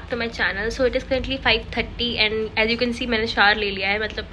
To my channel. So it is currently 5:30 and as you can see मैंने shower ले लिया है. मतलब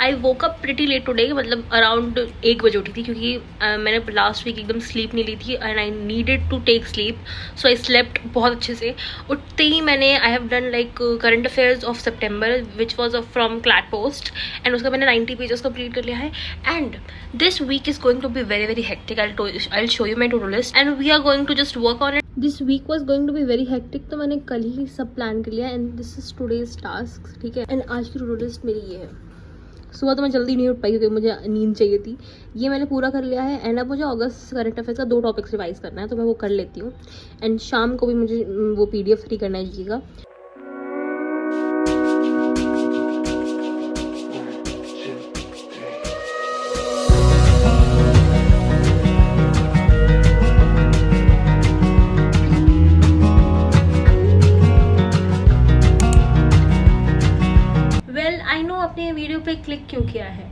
I woke up pretty late today. मतलब around 1 बजे उठी थी क्योंकि मैंने लास्ट वीक एकदम स्लीप नहीं ली थी and I needed to take sleep. So I slept बहुत अच्छे से. उठते ही मैंने I have done like current affairs of September which was from CLAT post and उसका मैंने 90 पेजेस कंप्लीट कर लिया है. And this week is going to be very very hectic. I'll show you my to-do list and we are going to just work on it. This week was going to be very hectic, तो मैंने कल ही सब plan कर लिया and this is today's task. ठीक है. and आज की to-do list मेरी ये है. सुबह तो मैं जल्दी नहीं उठ पाई क्योंकि मुझे नींद चाहिए थी. ये मैंने पूरा कर लिया है एंड अब मुझे अगस्त करंट अफेयर्स का 2 टॉपिक्स रिवाइज करना है तो मैं वो कर लेती हूँ. एंड शाम को भी मुझे वो PDF फ्री करना है जी का. आपने वीडियो पे क्लिक क्यों किया है?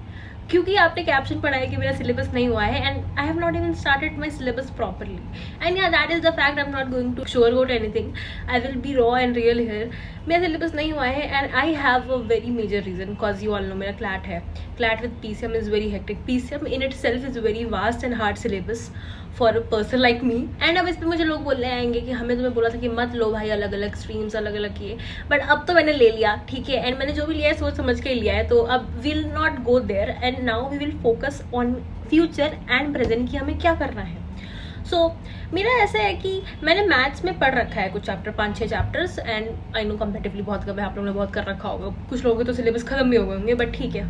क्योंकि आपने कैप्शन पढ़ा है कि मेरा सिलेबस नहीं हुआ है and I have not even started my syllabus properly. And yeah that is the fact. I am not going to sure about anything. I will be raw and real here. मेरा syllabus नहीं हुआ है and I have a very major reason because you all know मेरा CLAT है. CLAT with PCM is very hectic. PCM in itself is very vast and hard syllabus for a person like me. And अब इस पर मुझे लोग बोलने आएंगे कि हमें तुम्हें बोला था कि मत लो भाई अलग अलग स्ट्रीम्स अलग अलग किए. बट अब तो मैंने ले लिया. ठीक है. एंड मैंने जो भी लिया है सोच समझ के लिया है. तो अब will not go there and now we will focus on future and present कि हमें क्या करना है. सो मेरा ऐसा है कि मैंने मैथ्स में पढ़ रखा है कुछ chapter 5-6 chapters and I know comparatively बहुत कम है. आप लोगों ने बहुत कर रखा होगा. कुछ लोगों के तो सिलेबस खत्म भी हो गए होंगे बट ठीक है.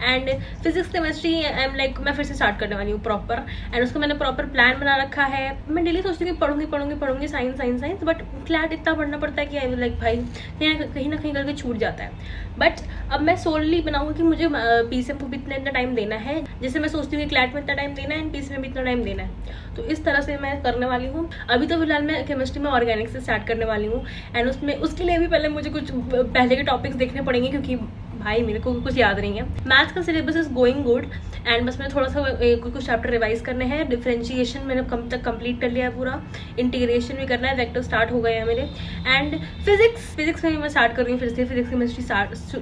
And physics chemistry I am like मैं फिर से स्टार्ट करने वाली हूँ प्रॉपर. एंड उसका मैंने प्रॉपर प्लान बना रखा है. मैं डेली सोचती हूँ कि पढ़ूंगी साइंस बट क्लैट इतना पढ़ना पड़ता है कि आई लाइक भाई कहीं ना कहीं करके छूट जाता है. बट अब मैं सोलली बनाऊंगी कि मुझे PCM को भी इतना टाइम देना है जैसे मैं सोचती हूँ कि क्लैट में इतना टाइम देना है एंड PCM में भी इतना टाइम देना है. तो इस तरह से मैं करने वाली हूँ. अभी तो फिलहाल मैं केमिस्ट्री में ऑर्गेनिक से स्टार्ट करने वाली हूँ एंड उसमें उसके लिए भी पहले मुझे कुछ पहले के टॉपिक्स देखने पड़ेंगे क्योंकि भाई मेरे को कुछ याद नहीं है. मैथ्स का syllabus is going good and बस मैं थोड़ा सा कुछ चैप्टर रिवाइज करने हैं. डिफरेंशिएशन मैंने कम तक कंप्लीट कर लिया है पूरा. इंटीग्रेशन भी करना है. वेक्टर स्टार्ट हो गए हैं मेरे. एंड फिजिक्स में भी मैं स्टार्ट कर रही हूँ फिर से. फिजिक्स केमिस्ट्री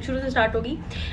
शुरू से स्टार्ट होगी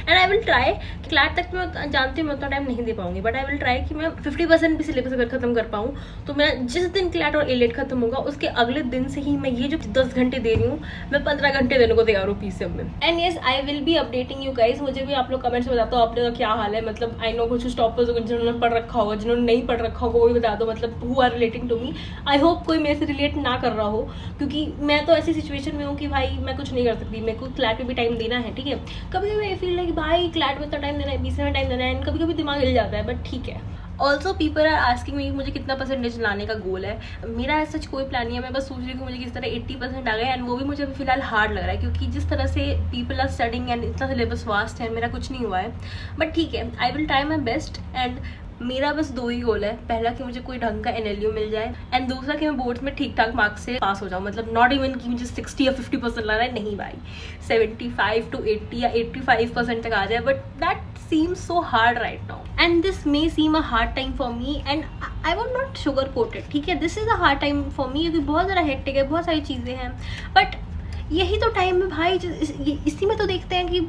and I will try. CLAT तक मैं जानती हूँ मैं उतना टाइम नहीं दे पाऊंगी बट आई विल ट्राई कि मैं 50% भी सिलेबस अगर खत्म कर पाऊँ तो मेरा जिस दिन क्लैट और एलेट खत्म होगा उसके अगले दिन से ही मैं ये जो 10 घंटे दे रही हूँ मैं 15 घंटे देने को तैयार हूँ PCM में. And yes I will B updating you guys. मुझे भी आप लोग कमेंट्स में बताओ आपने का क्या हाल है. मतलब आई नो कुछ टॉपर्स जिन्होंने पढ़ रखा होगा जिन्होंने नहीं पढ़ रखा होगा वो भी बता दो. मतलब who are relating to me. I hope कोई मेरे से रिलेट ना कर रहा हो क्योंकि मैं तो ऐसी सिचुएशन में हूँ कि भाई मैं कुछ नहीं कर सकती. मेरे को क्लैट में भी टाइम देना है. ठीक है. कभी कभी आई फील लाइक भाई क्लैट में इतना टाइम देना है PCM में टाइम देना है एंड कभी कभी दिमाग हिल जाता है बट ठीक है. Also people are asking me मुझे कितना परसेंटेज लाने का गोल है. मेरा ऐसा कोई प्लान नहीं है. मैं बस सोच रही हूँ कि मुझे किस तरह 80% आ गए एंड वो भी मुझे अभी फिलहाल हार्ड लग रहा है क्योंकि जिस तरह से पीपल आर स्टडिंग एंड इतना सिलेबस वास्ट है मेरा कुछ नहीं हुआ है. बट ठीक है. I will try my best and मेरा बस 2 ही गोल है. पहला कि मुझे कोई ढंग का NLU मिल जाए एंड दूसरा कि मैं बोर्ड्स में ठीक ठाक मार्क्स से पास हो जाऊँ. मतलब नॉट इवन कि मुझे 60 या 50% लाना है. नहीं भाई 75 to 80 या 85% तक आ जाए. But that seems so hard right now and this may seem a hard time for me and I will not sugarcoat it. ठीक है. this is a hard time for me क्योंकि बहुत ज़्यादा हेक्टिक है. बहुत सारी चीज़ें हैं बट यही तो टाइम है भाई. इसी में तो देखते हैं कि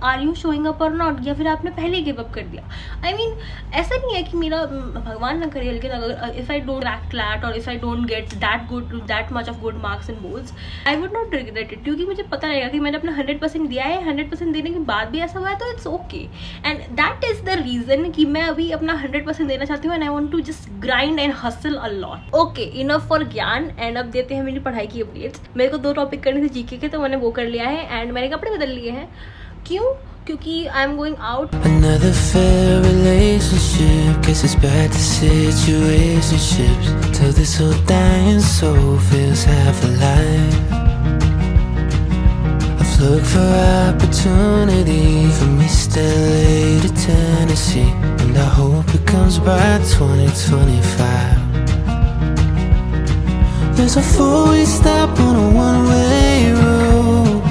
आर यू शोइंग अप और नॉट या फिर आपने पहले गिव अप कर दिया. आई मीन ऐसा नहीं है कि मेरा भगवान ना करे लेकिन अगर if I don't crack CLAT और if I don't get that much of good marks in boards I would not regret it क्योंकि मुझे पता रहेगा कि मैंने अपना 100% दिया है. 100% देने के बाद भी ऐसा हुआ है तो it's okay and that is the reason कि मैं अभी अपना 100% देना चाहती हूँ and I want to just grind and hustle a lot. Okay enough for gyan and अब देते हैं मेरी पढ़ाई की अपडेट्स. मेरे को 2 टॉपिक करने थे GK के तो मैंने वो कर लिया है एंड मैंने कपड़े बदल लिए हैं. क्यों? क्योंकि I am going out. Another fair relationship. Guess it's bad to situationships till this whole dying soul feels half alive. I've looked for opportunity from East LA to Tennessee and I hope it comes by 2025. There's a 4-way stop on a 1-way road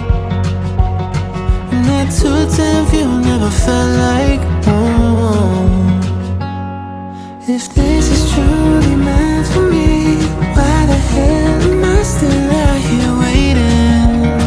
and that 210 view never felt like home. If this is truly meant for me, why the hell am I still out here waiting?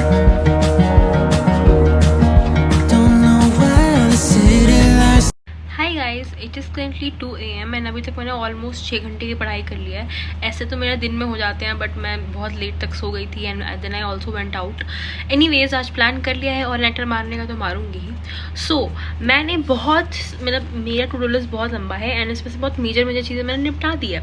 It is currently 2 AM and अभी तक मैंने almost 6 घंटे की पढ़ाई कर लिया है। ऐसे तो मेरा दिन में हो जाते हैं बट मैं बहुत लेट तक सो गई थी and then I also went out. Anyways आज प्लान कर लिया है और लेटर मारने का तो मारूंगी ही। सो मैंने बहुत मतलब मेरा टू डू लिस्ट बहुत लंबा है एंड इसमें से बहुत मेजर चीज़ें मैंने निपटा दी है।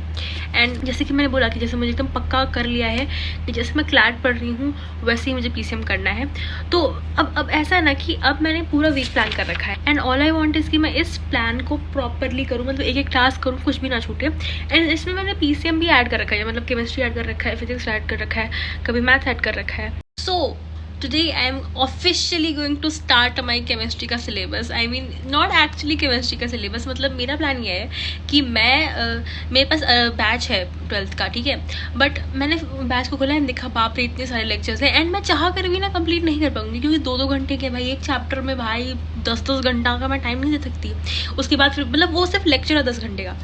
एंड जैसे कि मैंने बोला कि जैसे मुझे एकदम पक्का कर लिया है कि जैसे मैं क्लैट पढ़ रही हूँ वैसे ही मुझे PCM करना है। तो अब ऐसा है ना कि अब मैंने पूरा वीक प्लान कर रखा है and all I want is कि मैं इस प्लान को प्रॉपरली करूँ, मतलब एक क्लास करूँ, कुछ भी ना छूटे। एंड इसमें मैंने PCM भी ऐड कर रखा है, मतलब केमिस्ट्री ऐड कर रखा है, फिजिक्स ऐड कर रखा है, कभी मैथ ऐड कर रखा है। सो today I am officially going to start my chemistry का syllabus. I mean not actually chemistry का syllabus, मतलब मेरा प्लान ये है कि मेरे पास बैच है 12th का, ठीक है, बट मैंने बैच को खोला एंड देखा बाप रे इतने सारे लेक्चर्स हैं एंड मैं चाह कर भी ना कंप्लीट नहीं कर पाऊंगी क्योंकि 2-2 घंटे के भाई एक चैप्टर में भाई 10-10 घंटा का मैं टाइम नहीं दे सकती। उसके बाद फिर मतलब वो सिर्फ लेक्चर है 10 घंटे का।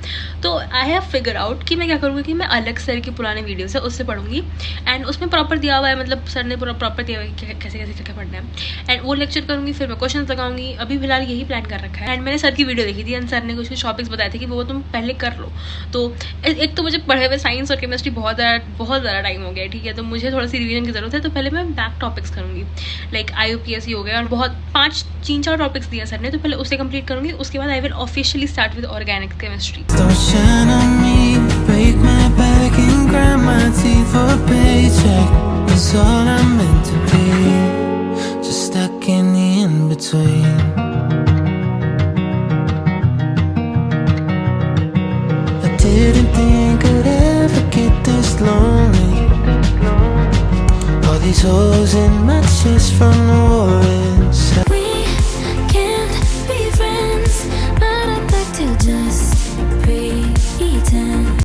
तो आई हैव फिगर आउट कि मैं क्या करूँगी कि मैं अलग सर के पुराने वीडियोस है उससे पढ़ूंगी एंड उसमें प्रॉपर दिया हुआ है, मतलब सर ने पूरा प्रॉपर दिया हुआ है कि कैसे कैसे क्या पढ़ना है एंड वो लेक्चर करूँगी, फिर मैं क्वेश्चन लगाऊंगी। अभी फिलहाल यही प्लान कर रखा है एंड मैंने सर की वीडियो देखी थी एंड सर ने कुछ टॉपिक्स बताए थे कि वो तुम पहले कर लो। तो एक तो मुझे पढ़े हुए साइंस और केमिस्ट्री बहुत ज़्यादा टाइम हो गया, ठीक है, तो मुझे थोड़ी सी रिवीजन की ज़रूरत है। तो पहले मैं बैक टॉपिक्स करूँगी, लाइक IUPAC हो गया और बहुत 3-4 टॉपिक्स दिया सर ने, तो पहले उसे कंप्लीट करूँगी। उसके बाद I will officially start with organic chemistry. Don't shine on me, break my back and grind my teeth for a paycheck. It's all I'm meant to be, just stuck in the in-between. I didn't think I'd ever get this lonely. All these holes in my chest from the war inside.